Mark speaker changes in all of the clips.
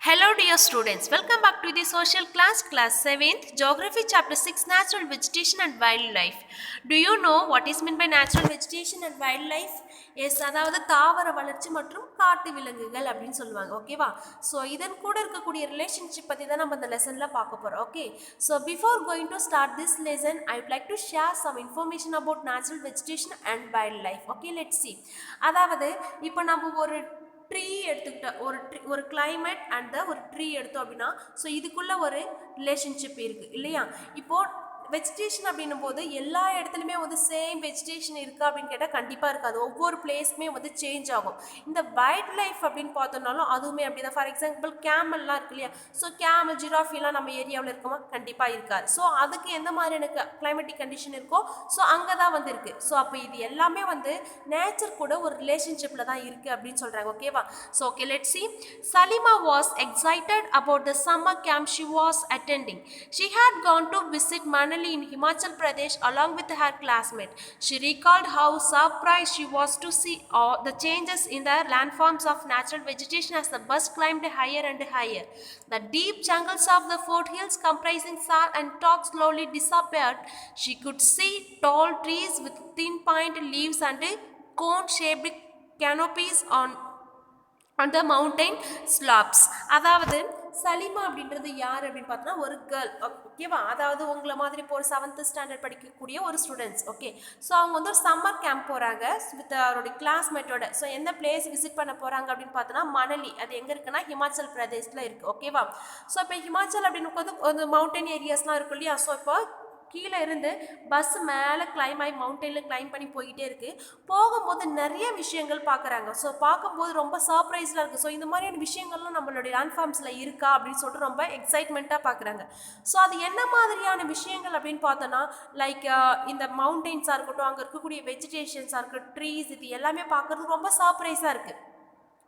Speaker 1: Hello dear students, welcome back to the social class 7th, Geography chapter 6, Natural Vegetation and Wildlife. Do you know what is meant by natural vegetation and wildlife? Yes, அதாவது தாவர வளர்ச்சி மற்றும் காட்டு விலங்குகள் அப்படின்னு சொல்லுவாங்க ஓகேவா. So இதன் கூட இருக்கக்கூடிய ரிலேஷன்ஷிப் பற்றி தான் நம்ம இந்த லெசனில் பார்க்க போகிறோம் okay. So before going to start this lesson I would like to share some information about natural vegetation and wildlife. Okay, let's see. அதாவது இப்போ நம்ம ஒரு ட்ரீ எடுத்துக்கிட்ட ஒரு கிளைமேட் அண்ட் ஒரு ட்ரீ எடுத்தோம் அப்படின்னா ஸோ இதுக்குள்ள ஒரு ரிலேஷன்ஷிப் இருக்குது இல்லையா. இப்போது வெஜிடேஷன் அப்படின்னும் போது எல்லா இடத்துலையுமே வந்து சேம் வெஜிடேஷன் இருக்கா அப்படின்னு கேட்டால் கண்டிப்பாக இருக்காது. ஒவ்வொரு பிளேஸுமே வந்து சேஞ்ச் ஆகும். இந்த வைல்ட் லைஃப் அப்படின்னு பார்த்தோம்னாலும் அதுவுமே அப்படி தான். ஃபார் எக்ஸாம்பிள் கேமல்லாம் இருக்கு இல்லையா. ஸோ கேமல் ஜிராஃபிலாம் நம்ம ஏரியாவில் இருக்குமா கண்டிப்பாக இருக்காது. ஸோ அதுக்கு எந்த மாதிரியான கிளைமேட்டிக் கண்டிஷன் இருக்கோ ஸோ அங்கே தான் வந்து இருக்குது. ஸோ அப்போ இது எல்லாமே வந்து நேச்சர் கூட ஒரு ரிலேஷன்ஷிப்பில் தான் இருக்குது அப்படின்னு சொல்கிறாங்க ஓகேவா. So okay let's see. Salima was excited about the summer camp she was attending. She had gone to visit Manali in Himachal Pradesh along with her classmate. She recalled how surprised she was to see all the changes in the landforms of natural vegetation as the bus climbed higher and higher. The deep jungles of the foothills comprising sal and talk slowly disappeared. She could see tall trees with thin pointed leaves and cone-shaped canopies on the mountain slopes. அதாவது சலிமா அப்படின்றது யார் அப்படின்னு பார்த்தோன்னா ஒரு girl ஓகேவா. அதாவது உங்களை மாதிரி இப்போ ஒரு 7th ஸ்டாண்டர்ட் படிக்கக்கூடிய ஒரு ஸ்டூடெண்ட்ஸ் ஓகே. ஸோ அவங்க வந்து ஒரு சம்மர் கேம்ப் போகிறாங்க வித் அவருடைய கிளாஸ்மேட்டோட. ஸோ எந்த பிளேஸ் விசிட் பண்ண போகிறாங்க அப்படின்னு பார்த்தோன்னா மணலி. அது எங்கே இருக்குன்னா ஹிமாச்சல் பிரதேஷில் இருக்குது ஓகேவா. ஸோ இப்போ ஹிமாச்சல் அப்படின்னு வந்து ஒரு மவுண்டன் ஏரியாஸ்லாம் இருக்கும் இல்லையா. ஸோ இப்போ கீழே இருந்து பஸ் மேலே கிளைம் ஆகி மவுண்டனில் கிளைம் பண்ணி போய்கிட்டே இருக்குது. போகும்போது நிறைய விஷயங்கள் பார்க்குறாங்க. ஸோ பார்க்கும்போது ரொம்ப சர்ப்ரைஸில் இருக்குது. ஸோ இந்த மாதிரியான விஷயங்கள்லாம் நம்மளுடைய லேண்ட்ஃபார்ம்ஸில் இருக்கா அப்படின்னு சொல்லிட்டு ரொம்ப எக்ஸைட்மெண்ட்டாக பார்க்குறாங்க. ஸோ அது என்ன மாதிரியான விஷயங்கள் அப்படின்னு பார்த்தோன்னா லைக் இந்த மவுண்டெயின்ஸாக இருக்கட்டும், அங்கே இருக்கக்கூடிய வெஜிடேஷன்ஸாக இருக்கட்டும், ட்ரீஸ், இது எல்லாமே பார்க்குறதுக்கு ரொம்ப சர்ப்ரைஸாக இருக்குது.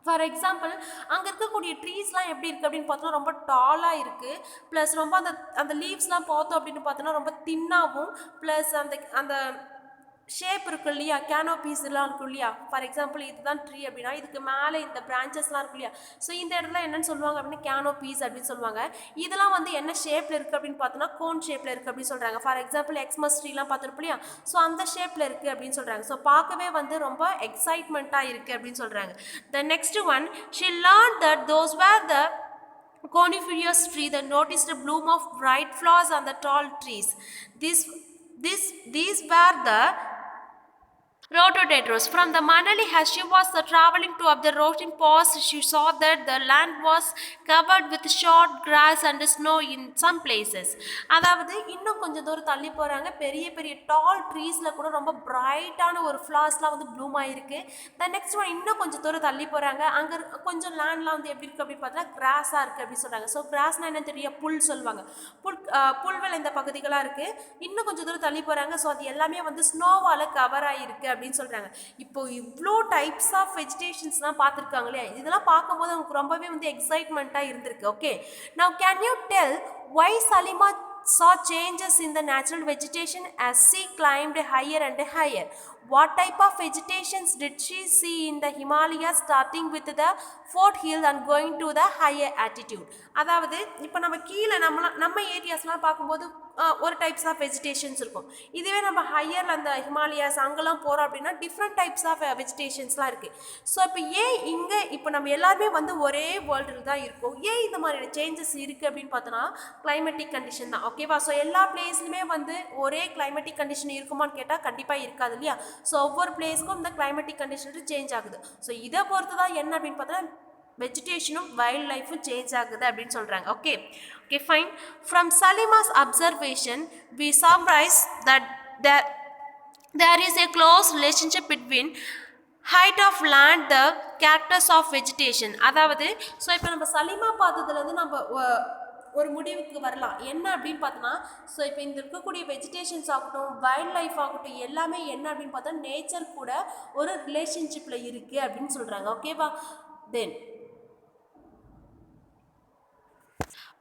Speaker 1: ஃபார் எக்ஸாம்பிள் அங்கே இருக்கக்கூடிய ட்ரீஸ்லாம் எப்படி இருக்குது அப்படின்னு பார்த்தோன்னா ரொம்ப டாலாக இருக்குது. ப்ளஸ் ரொம்ப அந்த லீவ்ஸ்லாம் பார்த்தோம் அப்படின்னு பார்த்தோன்னா ரொம்ப தின்னாகவும் ப்ளஸ் அந்த ஷேப் இருக்கும் இல்லையா, கேனோபீஸ்லாம் இருக்கும் இல்லையா. ஃபார் எக்ஸாம்பிள் இதுதான் ட்ரீ அப்படின்னா இதுக்கு மேலே இந்த பிரான்ச்சஸ்லாம் இருக்கும் இல்லையா. ஸோ இந்த இடத்துல என்னென்னு சொல்லுவாங்க அப்படின்னா கேனோபீஸ் அப்படின்னு சொல்லுவாங்க. இதெல்லாம் வந்து என்ன ஷேப்பில் இருக்குது அப்படின்னு பார்த்தோன்னா கோன் ஷேப்பில் இருக்குது அப்படின்னு சொல்கிறாங்க. ஃபார் எக்ஸாம்பிள் எக்ஸ்மஸ் ட்ரீலாம் பார்த்துருப்போம் இல்லையா. ஸோ அந்த ஷேப்பில் இருக்குது அப்படின்னு சொல்கிறாங்க. ஸோ பார்க்கவே வந்து ரொம்ப எக்ஸைட்மெண்ட்டாக இருக்குது அப்படின்னு சொல்கிறாங்க. The next one, she learnt that those where the coniferous tree that noticed a bloom of bright flowers on the tall trees. These were the rhododendrons. From the Manali as she was traveling to up the roaring pass, she saw that the land was covered with short grass and snow in some places. அதாவது இன்னும் கொஞ்சம் தூரம் தள்ளி போகிறாங்க. பெரிய பெரிய டால் ட்ரீஸில் கூட ரொம்ப பிரைட்டான ஒரு ஃப்ளார்ஸ்லாம் வந்து ப்ளூம் ஆகிருக்கு. த நெக்ஸ்ட் ஒன் இன்னும் கொஞ்சம் தூரம் தள்ளி போகிறாங்க. அங்கே கொஞ்சம் லேண்ட்லாம் வந்து எப்படி இருக்குது அப்படின்னு பார்த்தா கிராஸாக இருக்குது அப்படின்னு சொல்கிறாங்க. ஸோ கிராஸ்னால் என்ன தெரியும், புல் சொல்லுவாங்க. புல்வெளி இந்த பகுதிகளாக இருக்குது. இன்னும் கொஞ்சம் தூரம் தள்ளி போகிறாங்க. ஸோ அது எல்லாமே வந்து ஸ்னோவால் கவர் ஆகிருக்கு அப்படின்னு சொல்கிறாங்க. இப்போ இவ்வளோ டைப்ஸ் ஆஃப் வெஜிடேஷன்ஸ்லாம் பார்த்துருக்காங்க இல்லையா. இதெல்லாம் பார்க்கும்போது அவங்களுக்கு ரொம்பவே வந்து எக்ஸைட்மெண்ட்டாக இருந்திருக்கு okay. Now can you del why Salima saw changes in the natural vegetation as she climbed higher and higher? What type of vegetations did she see in the Himalayas starting with the foothills and going to the higher altitude? அதாவது இப்போ நம்ம கீழே நம்ம ஏரியாஸ்லாம் பார்க்கும்போது ஒரு types of vegetations இருக்கும். இதுவே நம்ம ஹையர் அந்த ஹிமாலயாஸ் அங்கெல்லாம் போகிறோம் அப்படின்னா டிஃப்ரெண்ட் டைப்ஸ் ஆஃப் வெஜிடேஷன்ஸ்லாம் இருக்குது. ஸோ இப்போ ஏன் இங்கே இப்போ நம்ம எல்லாருமே வந்து ஒரே வேர்ல்டில் தான் இருக்கோம், ஏன் இந்த மாதிரியான சேஞ்சஸ் இருக்குது அப்படின்னு பார்த்தோன்னா கிளைமேட்டிக் கண்டிஷன் தான் ஓகேவா. ஸோ எல்லா பிளேஸ்லையுமே வந்து ஒரே கிளைமேட்டிக் கண்டிஷன் இருக்குமான்னு கேட்டால் கண்டிப்பாக இருக்காது இல்லையா. ஸோ ஒவ்வொரு பிளேஸ்க்கும் இந்த கிளைமேட்டிக் கண்டிஷன் சேஞ்ச் ஆகுது. ஸோ இதை பொறுத்து தான் என்ன அப்படின்னு பார்த்தோன்னா வெஜிடேஷனும் வைல்ட் லைஃபும் சேஞ்ச் ஆகுது அப்படின்னு சொல்கிறாங்க okay. Okay, fine. From Salima's observation, we summarize that there is a close relationship between height of land, the characters of vegetation. அதாவது ஸோ இப்போ நம்ம சலிமா பார்த்ததுலேருந்து நம்ம ஒரு முடிவுக்கு வரலாம் என்ன அப்படின்னு பார்த்தோன்னா ஸோ இப்போ இந்த இருக்கக்கூடிய வெஜிடேஷன்ஸ் ஆகட்டும், வைல்ட் லைஃப் ஆகட்டும், எல்லாமே என்ன அப்படின்னு பார்த்தா நேச்சர் கூட ஒரு ரிலேஷன்ஷிப்பில் இருக்குது அப்படின்னு சொல்கிறாங்க ஓகேவா. தென்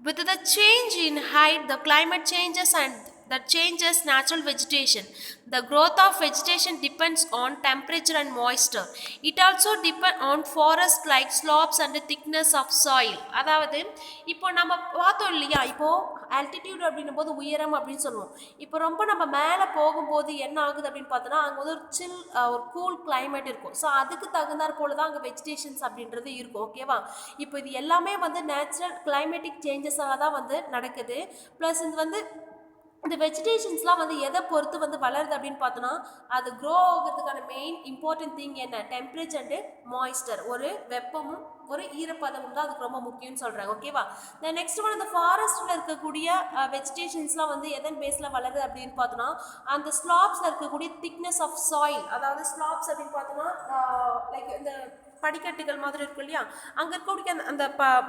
Speaker 1: with the change in height, the climate changes and that changes natural vegetation. The growth of vegetation depends on temperature and moisture. It also depends on forest like slopes and the thickness of soil. அதாவது இப்போ நம்ம பார்த்தோம் இல்லையா, இப்போ altitude அப்படின்னும் போது உயரம் அப்படின்னு சொல்லுவோம். இப்போ ரொம்ப நம்ம மேலே போகும்போது என்ன ஆகுது அப்படின்னு பார்த்தோன்னா அங்கே வந்து ஒரு சில் ஒரு கூல் கிளைமேட் இருக்கும். ஸோ அதுக்கு தகுந்தாற் போல தான் அங்கே வெஜிடேஷன்ஸ் அப்படின்றது இருக்கும். ஓகேவா? இப்போ இது எல்லாமே வந்து நேச்சுரல் கிளைமேட்டிக் சேஞ்சஸாக தான் வந்து நடக்குது. ப்ளஸ் இது வந்து இந்த வெஜிடேஷன்ஸ்லாம் வந்து எதை பொறுத்து வந்து வளருது அப்படின்னு பார்த்தோன்னா அது க்ரோ ஆகிறதுக்கான மெயின் இம்பார்ட்டன்ட் திங் என்ன, டெம்பரேச்சர் அண்டு மாய்ஸ்டர், ஒரு வெப்பமும் ஒரு ஈரப்பதமும் தான் அதுக்கு ரொம்ப முக்கியம்னு சொல்கிறாங்க. ஓகேவா? இந்த நெக்ஸ்ட் ஒன், இந்த ஃபாரஸ்ட்டில் இருக்கக்கூடிய வெஜிடேஷன்ஸ்லாம் வந்து எதன் பேஸில் வளருது அப்படின்னு பார்த்தோன்னா அந்த ஸ்லாப்ஸில் இருக்கக்கூடிய திக்னஸ் ஆஃப் சாயில், அதாவது ஸ்லாப்ஸ் அப்படின்னு பார்த்தோன்னா லைக் இந்த படிக்கட்டுகள் மாதிரி இருக்கும் இல்லையா, அங்கே இருக்கக்கூடிய அந்த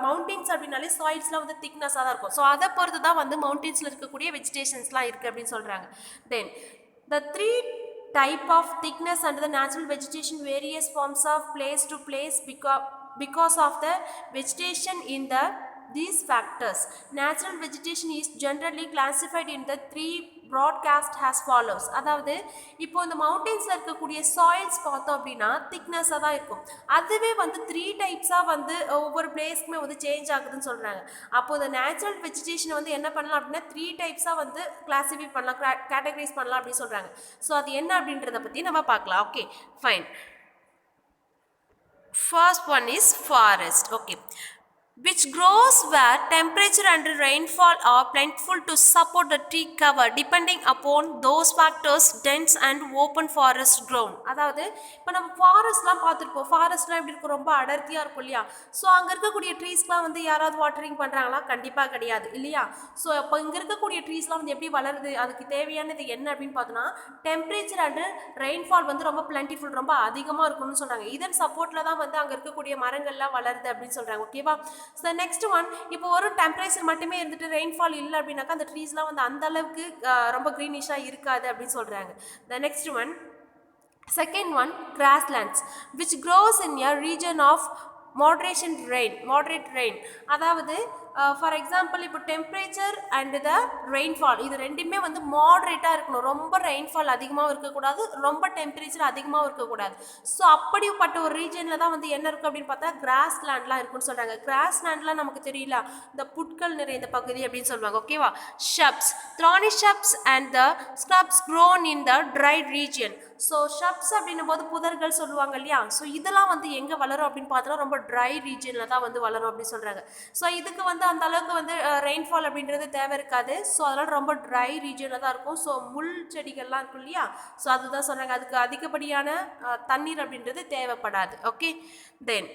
Speaker 1: மவுண்டெயின்ஸ் அப்படின்னாலே சாயில்ஸ்லாம் வந்து திக்னஸாக தான் இருக்கும். ஸோ அதை பொறுத்து தான் வந்து மவுண்டெயின்ஸில் இருக்கக்கூடிய வெஜிடேஷன்ஸ்லாம் இருக்குது அப்படின்னு சொல்கிறாங்க. தென் the three type of thickness under the natural vegetation various forms of place to place because of the vegetation in the these factors. Natural vegetation is generally classified in the three broadcast as follows. அதாவது இப்போ இந்த மவுண்டெயின்ஸில் இருக்கக்கூடிய soils பார்த்தோம் அப்படின்னா திக்னஸாக தான் இருக்கும். அதுவே வந்து 3 டைப்ஸாக வந்து ஒவ்வொரு பிளேஸ்க்குமே வந்து சேஞ்ச் ஆகுதுன்னு சொல்கிறாங்க. அப்போது இந்த நேச்சுரல் வெஜிடேஷனை வந்து என்ன பண்ணலாம் அப்படின்னா 3 டைப்ஸாக வந்து கிளாஸிஃபை பண்ணலாம், கேட்டகரைஸ் பண்ணலாம் அப்படின்னு சொல்கிறாங்க. ஸோ அது என்ன அப்படின்றத பற்றி நம்ம பார்க்கலாம். Okay, fine. First one is forest. Okay, which grows where temperature and rainfall are plentiful to support the tree cover depending upon those factors. Dense and open forest ground. அதாவது இப்போ நம்ம ஃபாரஸ்ட்லாம் பார்த்துருப்போம். ஃபாரஸ்ட்லாம் எப்படி இருக்கும், ரொம்ப அடர்த்தியாக இருக்கும் இல்லையா. ஸோ அங்கே இருக்கக்கூடிய ட்ரீஸ்லாம் வந்து யாராவது வாட்டரிங் பண்ணுறாங்களா? கண்டிப்பாக கிடையாது இல்லையா. ஸோ இப்போ இங்கே இருக்கக்கூடிய ட்ரீஸ்லாம் வந்து எப்படி வளருது, அதுக்கு தேவையானது என்ன அப்படின்னு பார்த்தோன்னா டெம்பரேச்சர் அண்டு ரெயின்ஃபால் வந்து ரொம்ப பிளென்டிஃபுல், ரொம்ப அதிகமாக இருக்கும்னு சொல்கிறாங்க. இதன் சப்போர்ட்டில் தான் வந்து அங்கே இருக்கக்கூடிய மரங்கள்லாம் வளருது அப்படின்னு சொல்கிறாங்க. ஓகேவா? ஸோ நெக்ஸ்ட் ஒன், இப்போ ஒரு டெம்பரேச்சர் மட்டுமே இருந்துட்டு ரெயின்ஃபால் இல்லை அப்படின்னாக்கா அந்த ட்ரீஸ்லாம் வந்து அந்த அளவுக்கு ரொம்ப க்ரீனிஷாக இருக்காது அப்படின்னு சொல்கிறாங்க. The next one, second one, grasslands which grows in a region of moderate rain. அதாவது ஃபார் எக்ஸாம்பிள் இப்போ டெம்பரேச்சர் அண்ட் த ரெயின்ஃபால் இது ரெண்டுமே வந்து மாடரேட்டாக இருக்கணும். ரொம்ப ரெயின்ஃபால் அதிகமாகவும் இருக்கக்கூடாது, ரொம்ப டெம்பரேச்சர் அதிகமாகவும் இருக்கக்கூடாது. ஸோ அப்படிப்பட்ட ஒரு ரீஜனில் தான் வந்து என்ன இருக்குது அப்படின்னு பார்த்தா கிராஸ் லேண்ட்லாம் இருக்குன்னு சொல்கிறாங்க. கிராஸ் லேண்ட்லாம் நமக்கு தெரியல, இந்த புட்கள் நிறைந்த பகுதி அப்படின்னு சொல்லுவாங்க. ஓகேவா? ஷப்ஸ், thorny shrubs and the scrubs grown in the dry region. So shrubs அப்படின்னும் போது புதர்கள் சொல்லுவாங்க இல்லையா. ஸோ இதெல்லாம் வந்து எங்கே வளரும் அப்படின்னு பார்த்தோன்னா ரொம்ப ட்ரை ரீஜனில் தான் வந்து வளரும் அப்படின்னு சொல்கிறாங்க. ஸோ இதுக்கு வந்து அந்த அளவுக்கு வந்து ரெயின்ஃபால் அப்படின்றது தேவை இருக்காது. ஸோ அதனால் ரொம்ப ட்ரை ரீஜனில் தான் இருக்கும். ஸோ முள் செடிகள்லாம் இருக்கும் இல்லையா. ஸோ அதுதான் சொல்கிறாங்க, அதுக்கு அதிகப்படியான தண்ணீர் அப்படின்றது தேவைப்படாது. Okay, then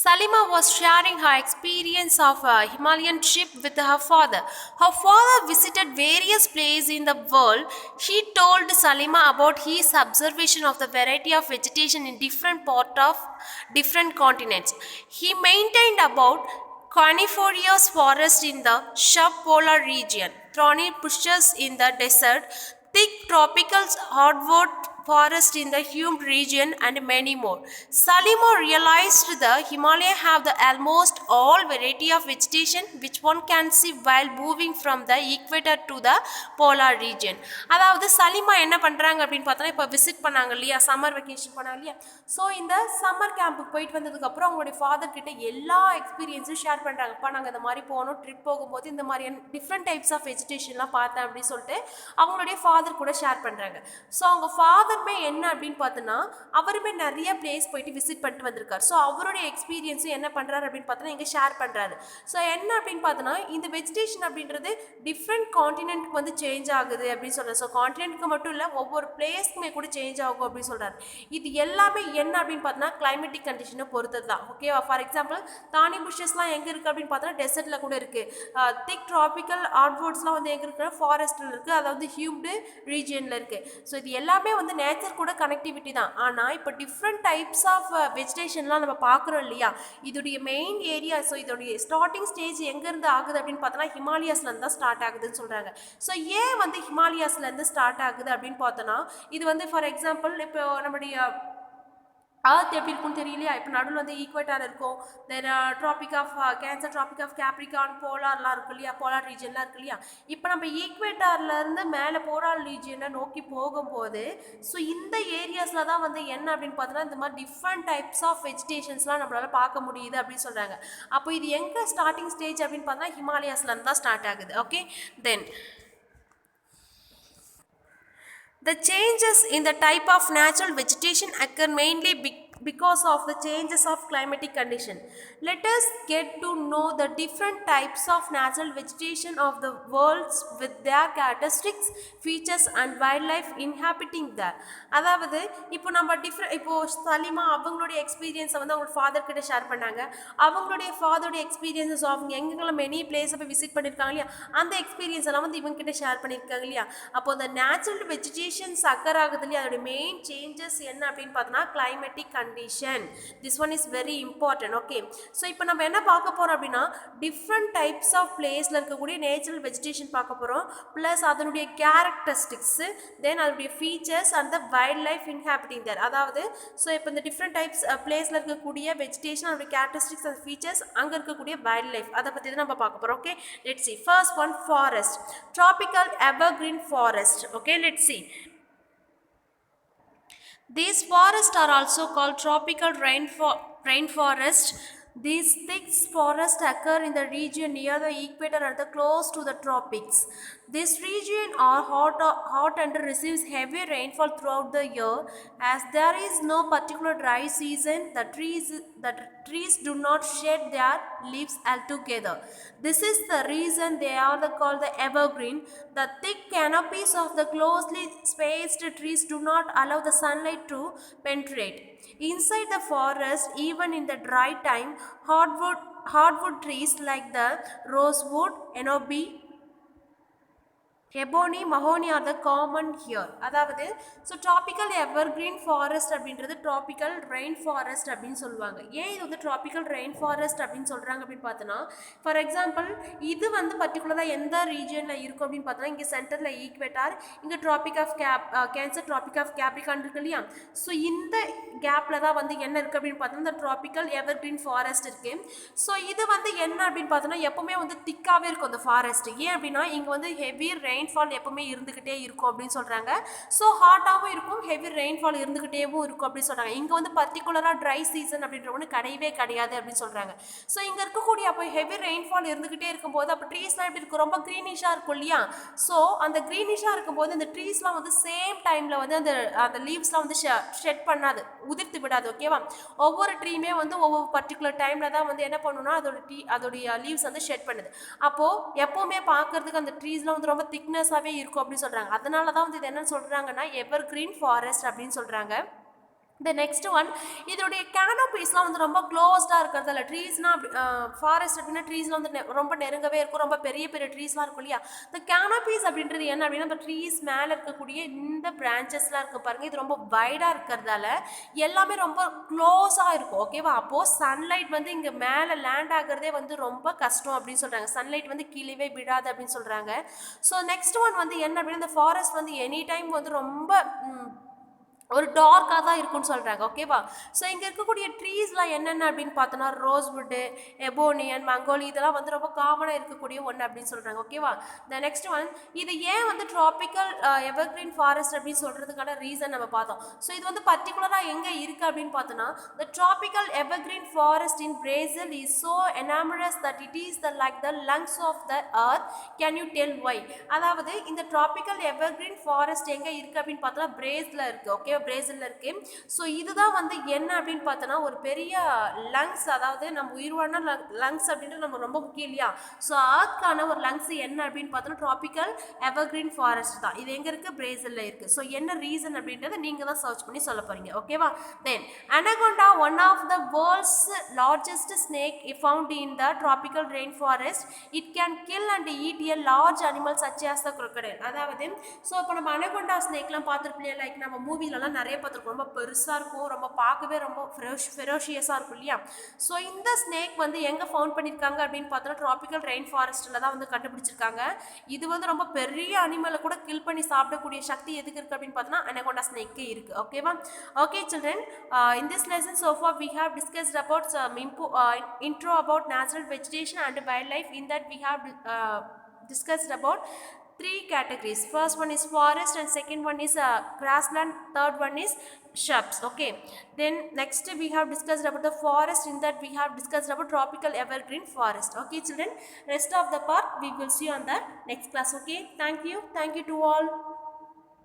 Speaker 1: Salima was sharing her experience of a Himalayan trip with her father. Her father visited various places in the world. She told Salima about his observation of the variety of vegetation in different parts of different continents. He maintained about coniferous forest in the subpolar region, thorny bushes in the desert, thick tropical hardwood forest in the humid region, and many more. Salima realized the Himalaya have the almost all variety of vegetation which one can see while moving from the equator to the polar region. அதாவது சலிமா என்ன பண்ணுறாங்க அப்படின்னு பார்த்தோன்னா இப்போ visit பண்ணாங்க இல்லையா, summer vacation பண்ணாங்க இல்லையா. ஸோ இந்த சம்மர் கேம்புக்கு போயிட்டு வந்ததுக்கப்புறம் அவங்களுடைய ஃபாதர் கிட்ட எல்லா எக்ஸ்பீரியன்ஸும் ஷேர் பண்ணுறாங்கப்பா, நாங்கள் இந்த மாதிரி போனோம், ட்ரிப் போகும்போது இந்த மாதிரியான டிஃப்ரெண்ட் டைப்ஸ் ஆஃப் வெஜிடேஷன்லாம் பார்த்தேன் அப்படின்னு சொல்லிட்டு அவங்களுடைய ஃபாதர் கூட ஷேர் பண்ணுறாங்க. ஸோ அவங்க ஃபாதர் என்ன அப்படின்னு பார்த்தோன்னா அவருமே நிறைய பிளேஸ் போயிட்டு விசிட் பண்ணிட்டு வந்திருக்காரு. ஸோ அவருடைய எக்ஸ்பீரியன்ஸும் என்ன பண்ணுறாரு அப்படின்னு பார்த்தோன்னா இங்கே ஷேர் பண்ணுறாரு. ஸோ என்ன அப்படின்னு பார்த்தோன்னா இந்த வெஜிடேஷன் அப்படின்றது டிஃப்ரெண்ட் காண்டினென்ட்க்கு வந்து சேஞ்ச் ஆகுது அப்படின்னு சொல்கிறார். ஸோ காண்டினென்ட்க்கு மட்டும் இல்லை ஒவ்வொரு பிளேஸ்க்குமே கூட சேஞ்ச் ஆகும் அப்படின்னு சொல்கிறார். இது எல்லாமே என்ன அப்படின்னு பார்த்தோன்னா கிளைமேட்டிக் கண்டிஷனை பொறுத்தது தான். ஓகேவா? ஃபார் எக்ஸாம்பிள் தானி புஷஸ்லாம் எங்கே இருக்குது அப்படின்னு பார்த்தோன்னா டெசர்ட்டில் கூட இருக்குது. திக் ட்ராபிக்கல் ஆர்ட்வுட்ஸ்லாம் வந்து எங்கே இருக்குது, ஃபாரஸ்ட்டில் இருக்குது, அதாவது ஹியூமிட் ரீஜியனில் இருக்குது. ஸோ இது எல்லாமே வந்து நேச்சர் கூட கனெக்டிவிட்டி தான். ஆனால் இப்போ டிஃப்ரெண்ட் டைப்ஸ் ஆஃப் வெஜிடேஷன்லாம் நம்ம பார்க்குறோம் இல்லையா, இதோடைய மெயின் ஏரியா, ஸோ இதோடைய ஸ்டார்டிங் ஸ்டேஜ் எங்கேருந்து ஆகுது அப்படின்னு பார்த்தோன்னா ஹிமாலயாஸ்லேருந்து தான் ஸ்டார்ட் ஆகுதுன்னு சொல்கிறாங்க. ஸோ ஏன் வந்து ஹிமாலயாஸ்லேருந்து ஸ்டார்ட் ஆகுது அப்படின்னு பார்த்தோன்னா இது வந்து ஃபார் எக்ஸாம்பிள் இப்போ நம்முடைய Earth எப்படி இருக்கும்னு தெரியலையா? இப்போ நடுவில் வந்து ஈக்குவேட்டர் இருக்கும், then tropic of cancer, tropic of Capricorn, போலார்லாம் இருக்கு இல்லையா, போலார் ரீஜன்லாம் இருக்கு இல்லையா. இப்போ நம்ம ஈக்குவேட்டர்லேருந்து மேலே போலார் ரீஜனை நோக்கி போகும்போது ஸோ இந்த ஏரியாஸில் தான் வந்து என்ன அப்படின்னு பார்த்தோன்னா இந்த மாதிரி டிஃப்ரெண்ட் டைப்ஸ் ஆஃப் வெஜிடேஷன்ஸ்லாம் நம்மளால பார்க்க முடியுது அப்படின்னு சொல்கிறாங்க. அப்போ இது எங்கே ஸ்டார்டிங் ஸ்டேஜ் அப்படின்னு பார்த்தா ஹிமாலயாஸ்லேருந்து தான் ஸ்டார்ட் ஆகுது. Okay, then the changes in the type of natural vegetation occur mainly because of the changes of climatic condition. Let us get to know the different types of natural vegetation of the world with their characteristics, features and wildlife inhabiting there. அதாவது இப்போ நம்ம இப்போ சலிமா அவங்களுடைய எக்ஸ்பீரியன்ஸை வந்து அவங்க father கிட்ட share பண்ணாங்க. அவங்களுடைய ஃபாதருடைய எக்ஸ்பீரியன்ஸஸ் அவங்க எங்கெங்கெல்லாம் மெனி பிளேஸை போய் விசிட் பண்ணியிருக்காங்க இல்லையா, அந்த எக்ஸ்பீரியன்ஸ் எல்லாம் வந்து இவங்க கிட்ட ஷேர் பண்ணியிருக்காங்க இல்லையா. அப்போ அந்த நேச்சுரல் வெஜிடேஷன்ஸ் அக்கர் ஆகுது இல்லையா, அதோட மெயின் சேஞ்சஸ் என்ன அப்படின்னு பார்த்தோன்னா climatic condition. This one is very important. Okay, so இப்போ நம்ம என்ன பார்க்க போகிறோம் அப்படின்னா டிஃப்ரெண்ட் டைப்ஸ் ஆஃப் பிளேஸில் இருக்கக்கூடிய நேச்சுரல் வெஜிடேஷன் பார்க்க போகிறோம், ப்ளஸ் அதனுடைய கேரக்டரிஸ்டிக்ஸு, தென் அதனுடைய features and the wildlife inhabiting there. அதாவது ஸோ இப்போ இந்த டிஃப்ரெண்ட் டைப்ஸ் பிளேஸில் இருக்கக்கூடிய வெஜிடேஷன், அதனுடைய கேரக்டரிஸ்டிக்ஸ் அண்ட் ஃபீச்சர்ஸ், அங்கே இருக்கக்கூடிய வைல்ட் லைஃப், அதை பற்றி தான் நம்ம பார்க்க போகிறோம். Okay, let's see. First one, forest, tropical evergreen forest. Okay, let's see. These forests are also called tropical rainforest. These thick forests occur in the region near the equator and close to the tropics. This region are hot and receives heavy rainfall throughout the year. As there is no particular dry season, the trees do not shed their leaves altogether. This is the reason they are called the evergreen. The thick canopies of the closely spaced trees do not allow the sunlight to penetrate. Inside the forest, even in the dry time, hardwood trees like the rosewood, ebony, mahogany are the common here. அதாவது so tropical evergreen forest அப்படின்றது tropical rain forest அப்படின்னு சொல்லுவாங்க. ஏன் இது வந்து tropical rain forest அப்படின்னு சொல்கிறாங்க அப்படின்னு பார்த்தோன்னா, ஃபார் எக்ஸாம்பிள் இது வந்து பர்டிகுலராக எந்த ரீஜனில் இருக்கும் அப்படின்னு பார்த்தோன்னா, இங்கே சென்டரில் ஈக்வேட்டார், இங்கே tropic of cancer, tropic of capricorn இருக்கு இல்லையா. ஸோ இந்த கேப்பில் தான் வந்து என்ன இருக்குது அப்படின்னு பார்த்தோன்னா இந்த ட்ராபிக்கல் எவர்கிரீன் ஃபாரஸ்ட் இருக்குது. ஸோ இது வந்து என்ன அப்படின்னு பார்த்தோன்னா எப்போவுமே வந்து திக்காகவே இருக்கும் அந்த ஃபாரஸ்ட். ஏன் அப்படின்னா இங்கே வந்து ஹெவி ரெயின்ஃபால் எப்பவுமே இருந்துகிட்டே இருக்கும் அப்படின்னு சொல்றாங்க. ஸோ ஹாட்டாகவும் இருக்கும், ஹெவி ரெயின்ஃபால் இருந்துகிட்டேவும் இருக்கும் அப்படின்னு சொல்றாங்க. இங்கே வந்து பர்டிகுலராக ட்ரை சீசன் அப்படின்ற ஒன்று கிடையவே கிடையாது அப்படின்னு சொல்றாங்க. ஸோ இங்கே இருக்கக்கூடிய அப்போ ஹெவி ரெயின்ஃபால் இருந்துகிட்டே இருக்கும்போது அப்போ ட்ரீஸ்லாம் எப்படி இருக்கும், ரொம்ப க்ரீனிஷாக இருக்கும் இல்லையா. ஸோ அந்த க்ரீனிஷாக இருக்கும்போது அந்த ட்ரீஸ்லாம் வந்து சேம் டைமில் வந்து அந்த லீவ்ஸ்லாம் வந்து ஷெட் பண்ணாது, உதிர்த்து விடாது. ஓகேவா, ஒவ்வொரு ட்ரீமே வந்து ஒவ்வொரு பர்டிகுலர் டைமில் தான் வந்து என்ன பண்ணுன்னா அதோடைய லீவ்ஸ் வந்து ஷெட் பண்ணுது. அப்போது எப்போவுமே பார்க்கறதுக்கு அந்த ட்ரீஸ்லாம் வந்து ரொம்ப திக்னஸாகவே இருக்கும் அப்படின்னு சொல்கிறாங்க. அதனால தான் வந்து இது என்ன சொல்கிறாங்கன்னா எவர் கிரீன் ஃபாரஸ்ட் அப்படின்னு சொல்கிறாங்க. The next one, இதோடைய கேனோபீஸ்லாம் வந்து ரொம்ப க்ளோஸ்டாக இருக்கிறதில்ல. ட்ரீஸ்னால் ஃபாரஸ்ட் அப்படின்னா ட்ரீஸ்லாம் வந்து ரொம்ப நெருங்கவே இருக்கும், ரொம்ப பெரிய பெரிய ட்ரீஸ்லாம் இருக்கும் இல்லையா. இந்த கேனோபீஸ் அப்படின்றது என்ன அப்படின்னா இந்த ட்ரீஸ் மேலே இருக்கக்கூடிய இந்த பிரான்ச்சஸ்லாம் இருக்குது பாருங்கள், இது ரொம்ப வைடாக இருக்கிறதால எல்லாமே ரொம்ப க்ளோஸாக இருக்கும். ஓகேவா, அப்போது சன்லைட் வந்து இங்கே மேலே லேண்ட் ஆகிறதே வந்து ரொம்ப கஷ்டம் அப்படின்னு சொல்கிறாங்க. சன்லைட் வந்து கீழே விடாது அப்படின்னு சொல்கிறாங்க. ஸோ நெக்ஸ்ட் ஒன் வந்து என்ன அப்படின்னா இந்த ஃபாரஸ்ட் வந்து எனி டைம் வந்து ரொம்ப ஒரு டார்க்காக தான் இருக்குன்னு சொல்கிறாங்க. ஓகேவா, ஸோ இங்கே இருக்கக்கூடிய ட்ரீஸ்லாம் என்னென்ன அப்படின்னு பார்த்தோன்னா ரோஸ்வுட்டு, எபோனி அண்ட் மங்கோலி, இதெல்லாம் வந்து ரொம்ப காமனாக இருக்கக்கூடிய ஒன்று அப்படின்னு சொல்கிறாங்க. ஓகேவா, த நெக்ஸ்ட் ஒன், இது ஏன் வந்து ட்ராபிக்கல் எவர்கிரீன் ஃபாரஸ்ட் அப்படின்னு சொல்கிறதுக்கான ரீசன் நம்ம பார்த்தோம். ஸோ இது வந்து பர்டிகுலராக எங்கே இருக்குது அப்படின்னு பார்த்தோன்னா the tropical evergreen forest in Brazil is so enormous that it is the like the lungs of the earth. Can you tell why? அதாவது இந்த ட்ராபிக்கல் எவர்கிரீன் ஃபாரஸ்ட் எங்கே இருக்குது அப்படின்னு பார்த்தோன்னா பிரேசில் இருக்குது. ஓகே, பிரேசில்ல இருக்கு. ஸோ இதுதான் வந்து என்ன அப்படின்னு பார்த்தோன்னா ஒரு பெரிய லங்ஸ், அதாவது நம்ம உயிர்வான லங்ஸ் அப்படின்றது நம்ம ரொம்ப முக்கியம் இல்லையா. ஸோ ஆர்க்கான ஒரு லங்ஸ் என்ன அப்படின்னு பார்த்தோன்னா ட்ராபிக்கல் எவர்கிரீன் ஃபாரஸ்ட் தான். இது எங்கே இருக்குது, பிரேசில்ல இருக்குது. ஸோ என்ன ரீசன் அப்படின்றத நீங்கள் தான் சர்ச் பண்ணி சொல்ல போறீங்க. ஓகேவா, then anaconda, one of the world's largest snake found in the tropical rain forest. It can kill and eat a large animal such as the crocodile. அதாவது ஸோ இப்போ நம்ம அனகோண்டா ஸ்னேக்லாம் பார்த்துருப்போம், லைக் நம்ம மூவிலலாம் அதெல்லாம் நிறைய பார்த்துருக்கோம். ரொம்ப பெருசாக இருக்கும், ரொம்ப பார்க்கவே ரொம்ப ஃபெரோஷியஸாக இருக்கும் இல்லையா? ஸோ இந்த ஸ்னேக் வந்து எங்கே ஃபவுண்ட் பண்ணியிருக்காங்க அப்படின்னு பார்த்தோன்னா ட்ராபிக்கல் ரெயின் ஃபாரஸ்ட்டில் தான் வந்து கண்டுபிடிச்சிருக்காங்க. இது வந்து ரொம்ப பெரிய அனிமலை கூட கில் பண்ணி சாப்பிடக்கூடிய சக்தி எதுக்கு இருக்குது அப்படின்னு பார்த்தோன்னா அனகோண்டா ஸ்னேக்கே இருக்குது. ஓகேவா? Okay children, in this lesson so far we have discussed about some intro about natural vegetation and wildlife. In that we have discussed about three categories. First one is forest and second one is grassland, third one is shrubs. Okay, then next we have discussed about the forest. In that we have discussed about tropical evergreen forest. Okay children, rest of the part we will see on the next class. Okay, thank you to all.